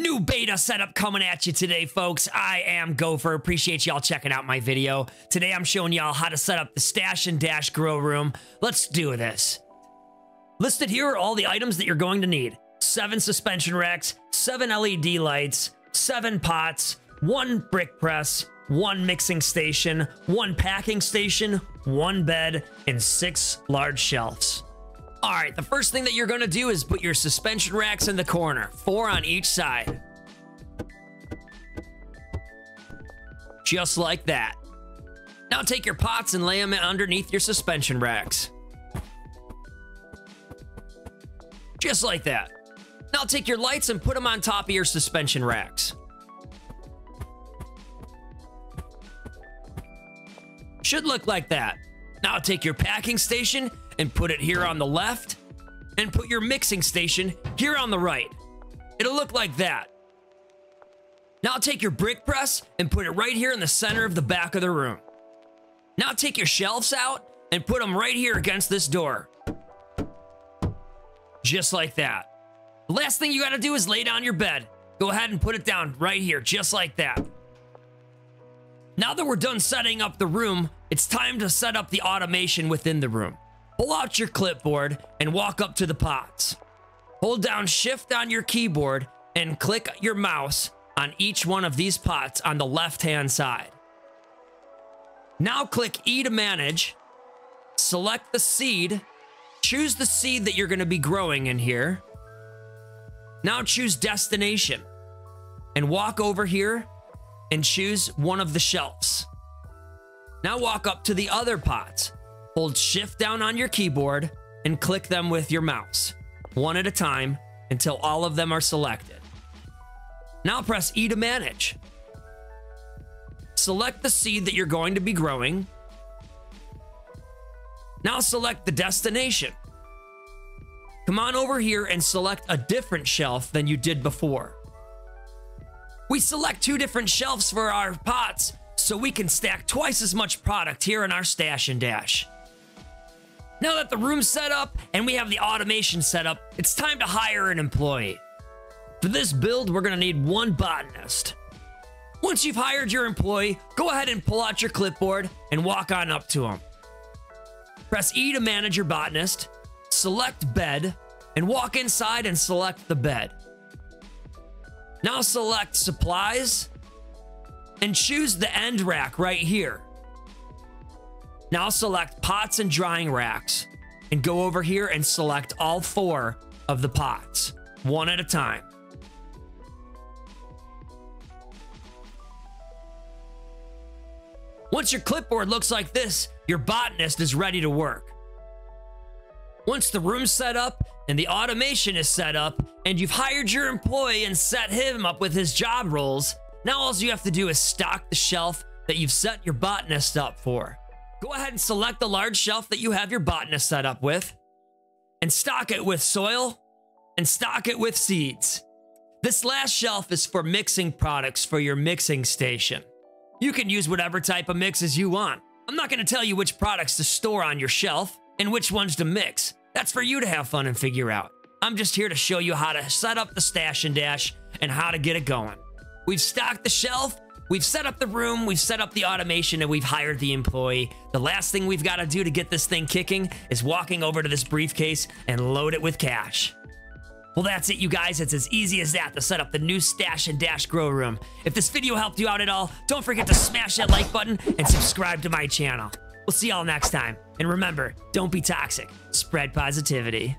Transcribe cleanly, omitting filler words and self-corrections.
New beta setup coming at you today, folks. I am Gophxr. Appreciate y'all checking out my video. Today I'm showing y'all how to set up the stash and dash grow room. Let's do this. Listed here are all the items that you're going to need. 7 suspension racks, 7 LED lights, 7 pots, 1 brick press, 1 mixing station, 1 packing station, 1 bed, and 6 large shelves. All right, the first thing that you're gonna do is put your suspension racks in the corner, 4 on each side. Just like that. Now take your pots and lay them underneath your suspension racks. Just like that. Now take your lights and put them on top of your suspension racks. Should look like that. Now take your packing station and put it here on the left, and put your mixing station here on the right. It'll look like that. Now take your brick press and put it right here in the center of the back of the room. Now take your shelves out and put them right here against this door. Just like that. The last thing you gotta do is lay down your bed. Go ahead and put it down right here, just like that. Now that we're done setting up the room, it's time to set up the automation within the room. Pull out your clipboard and walk up to the pots. Hold down Shift on your keyboard and click your mouse on each one of these pots on the left-hand side. Now click E to manage, select the seed, choose the seed that you're going to be growing in here. Now choose destination and walk over here and choose one of the shelves. Now walk up to the other pots. Hold Shift down on your keyboard and click them with your mouse, one at a time until all of them are selected. Now press E to manage. Select the seed that you're going to be growing. Now select the destination. Come on over here and select a different shelf than you did before. We select 2 different shelves for our pots so we can stack twice as much product here in our stash and dash. Now that the room's set up and we have the automation set up, it's time to hire an employee. For this build, we're gonna need 1 botanist. Once you've hired your employee, go ahead and pull out your clipboard and walk on up to him. Press E to manage your botanist, select bed, and walk inside and select the bed. Now select supplies and choose the end rack right here. Now select pots and drying racks and go over here and select all 4 of the pots, one at a time. Once your clipboard looks like this, your botanist is ready to work. Once the room's set up and the automation is set up and you've hired your employee and set him up with his job roles, now all you have to do is stock the shelf that you've set your botanist up for. Go ahead and select the large shelf that you have your botanist set up with and stock it with soil and stock it with seeds. This last shelf is for mixing products for your mixing station. You can use whatever type of mixes you want. I'm not going to tell you which products to store on your shelf and which ones to mix. That's for you to have fun and figure out. I'm just here to show you how to set up the stash and dash and how to get it going. We've stocked the shelf. We've set up the room, we've set up the automation, and we've hired the employee. The last thing we've got to do to get this thing kicking is walking over to this briefcase and load it with cash. Well, that's it, you guys. It's as easy as that to set up the new stash and dash grow room. If this video helped you out at all, don't forget to smash that like button and subscribe to my channel. We'll see y'all next time. And remember, don't be toxic. Spread positivity.